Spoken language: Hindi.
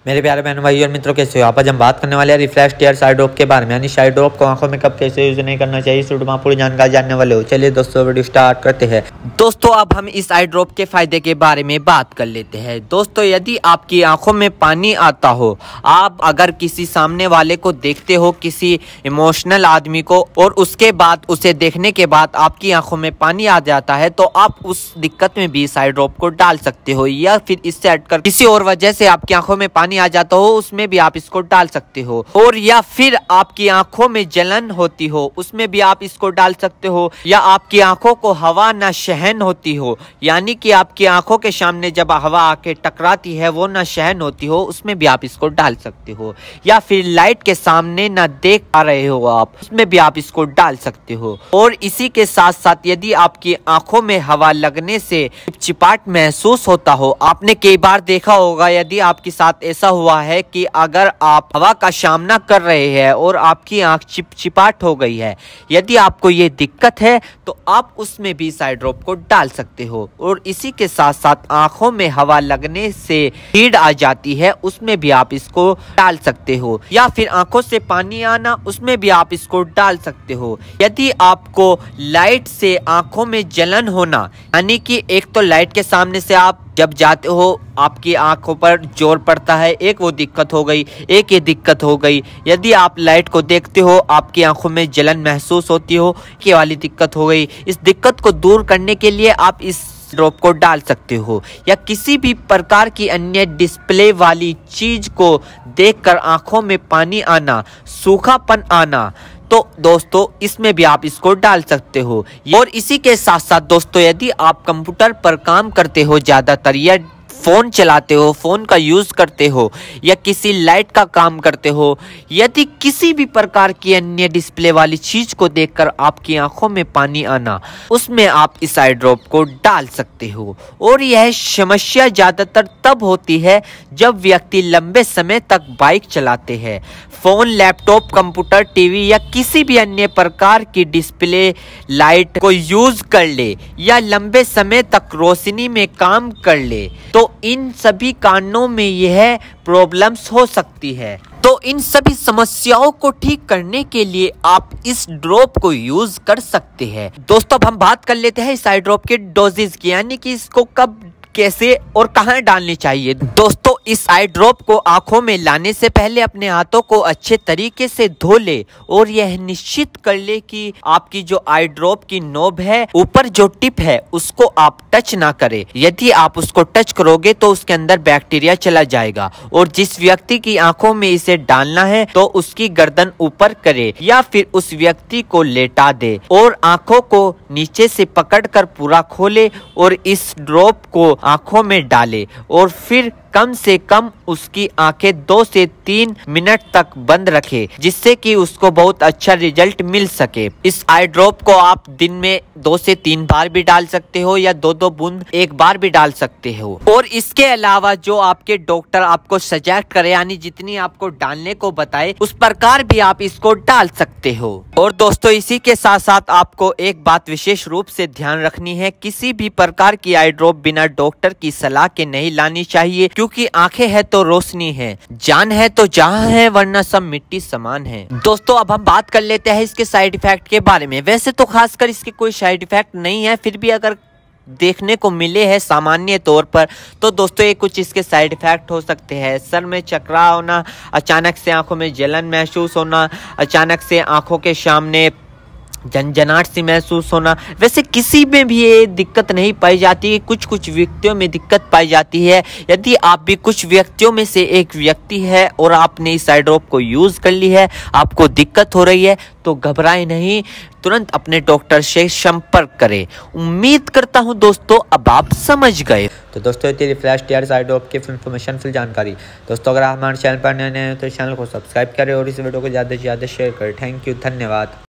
मेरे प्यारे बहनों भाई और मित्रों, कैसे हो आप? आज हम बात करने वाले हैं रिफ्लेक्स टीयर्स आई ड्रॉप के बारे में, यानी आई ड्रॉप को आंखों में कब कैसे यूज नहीं करना चाहिए, इस वीडियो में पूरी जानकारी जानने वाले हो। चलिए दोस्तों वीडियो स्टार्ट करते हैं। दोस्तों अब हम इस आई ड्रॉप के फायदे के बारे में बात कर लेते हैं। दोस्तों यदि आपकी आंखों में पानी आता हो, आप अगर किसी सामने वाले को देखते हो, किसी इमोशनल आदमी को, और उसके बाद उसे देखने के बाद आपकी आंखों में पानी आ जाता है, तो आप उस दिक्कत में भी इस आई ड्रॉप को डाल सकते हो। या फिर इससे हटकर किसी और वजह से आपकी आंखों में पानी आ जाता हो, उसमें भी आप इसको डाल सकते हो। और या फिर आपकी आंखों में जलन होती हो, उसमें भी आप इसको डाल सकते हो। या आपकी आंखों को हवा न सहन होती हो, यानी कि आपकी आंखों के सामने जब हवा आके टकराती है वो न सहन होती हो, उसमें भी आप इसको डाल सकते हो। या फिर लाइट के सामने न देख पा रहे हो आप, उसमें भी आप इसको डाल सकते हो। और इसी के साथ साथ यदि आपकी आंखों में हवा लगने से चिपचिपाहट महसूस होता हो, आपने कई बार देखा होगा, यदि आपके साथ ऐसा हुआ है कि अगर आप हवा का सामना कर रहे हैं और आपकी आंख चिपचिपाहट हो गई है, यदि आपको ये दिक्कत है तो आप उसमें भी इस आई ड्रॉप को डाल सकते हो। और इसी के साथ साथ आंखों में हवा लगने से हीट आ जाती है, उसमें भी आप इसको डाल सकते हो। या फिर आंखों से पानी आना, उसमें भी आप इसको डाल सकते हो। यदि आपको लाइट से आंखों में जलन होना, यानी कि एक तो लाइट के सामने से आप जब जाते हो आपकी आंखों पर जोर पड़ता है, एक वो दिक्कत हो गई, एक ये दिक्कत हो गई। यदि आप लाइट को देखते हो, आपकी आंखों में जलन महसूस होती हो, ये वाली दिक्कत हो गई। इस दिक्कत को दूर करने के लिए आप इस ड्रॉप को डाल सकते हो। या किसी भी प्रकार की अन्य डिस्प्ले वाली चीज को देखकर आंखों में पानी आना, सूखापन आना, तो दोस्तों इसमें भी आप इसको डाल सकते हो। और इसी के साथ साथ दोस्तों यदि आप कंप्यूटर पर काम करते हो ज्यादातर, या फोन चलाते हो, फोन का यूज करते हो, या किसी लाइट का काम करते हो, यदि किसी भी प्रकार की अन्य डिस्प्ले वाली चीज को देखकर आपकी आंखों में पानी आना, उसमें आप इस आई ड्रॉप को डाल सकते हो। और यह समस्या ज्यादातर तब होती है जब व्यक्ति लंबे समय तक बाइक चलाते हैं, फोन, लैपटॉप, कंप्यूटर, टीवी या किसी भी अन्य प्रकार की डिस्प्ले लाइट को यूज कर ले, या लंबे समय तक रोशनी में काम कर ले, तो इन सभी कारणों में यह प्रॉब्लम्स हो सकती है। तो इन सभी समस्याओं को ठीक करने के लिए आप इस ड्रॉप को यूज कर सकते हैं। दोस्तों अब हम बात कर लेते हैं इस आई ड्रॉप के डोजेज की, यानी कि इसको कब, कैसे और कहां डालनी चाहिए। दोस्तों इस आई ड्रॉप को आंखों में लाने से पहले अपने हाथों को अच्छे तरीके से धो ले, और यह निश्चित कर ले कि आपकी जो आई ड्रॉप की नोब है, ऊपर जो टिप है, उसको आप टच ना करें। यदि आप उसको टच करोगे तो उसके अंदर बैक्टीरिया चला जाएगा। और जिस व्यक्ति की आंखों में इसे डालना है तो उसकी गर्दन ऊपर करे, या फिर उस व्यक्ति को लेटा दे और आंखों को नीचे से पकड़कर पूरा खोले और इस ड्रॉप को आंखों में डाले, और फिर कम से कम उसकी आंखें 2 से 3 मिनट तक बंद रखे, जिससे कि उसको बहुत अच्छा रिजल्ट मिल सके। इस आई ड्रॉप को आप दिन में 2 से 3 बार भी डाल सकते हो, या 2-2 बूंद एक बार भी डाल सकते हो। और इसके अलावा जो आपके डॉक्टर आपको सजेस्ट करे, यानी जितनी आपको डालने को बताए, उस प्रकार भी आप इसको डाल सकते हो। और दोस्तों इसी के साथ साथ आपको एक बात विशेष रूप से ध्यान रखनी है, किसी भी प्रकार की आई ड्रॉप बिना डॉक्टर की सलाह के नहीं लानी चाहिए, क्योंकि आंखें है तो रोशनी है, जान है तो जहां है, वरना सब मिट्टी समान है। दोस्तों अब हम बात कर लेते हैं इसके साइड इफेक्ट के बारे में। वैसे तो खासकर इसके कोई साइड इफेक्ट नहीं है, फिर भी अगर देखने को मिले हैं सामान्य तौर पर, तो दोस्तों ये कुछ इसके साइड इफेक्ट हो सकते हैं। सर में चकराव होना, अचानक से आंखों में जलन महसूस होना, अचानक से आंखों के सामने झनझनाहट सी महसूस होना। वैसे किसी में भी ये दिक्कत नहीं पाई जाती, कुछ व्यक्तियों में दिक्कत पाई जाती है। यदि आप भी कुछ व्यक्तियों में से एक व्यक्ति है और आपने इस आई ड्रॉप को यूज कर ली है, आपको दिक्कत हो रही है, तो घबराएं नहीं, तुरंत अपने डॉक्टर से संपर्क करें। उम्मीद करता हूं दोस्तों अब आप समझ गए। तो दोस्तों ये थी रिफ्लेक्स टीयर्स आई ड्रॉप की इन्फॉर्मेशन, फुल जानकारी। दोस्तों अगर आप हमारे चैनल पर नए हैं तो चैनल को सब्सक्राइब करें और इस वीडियो को ज़्यादा से ज़्यादा शेयर करें। थैंक यू, धन्यवाद।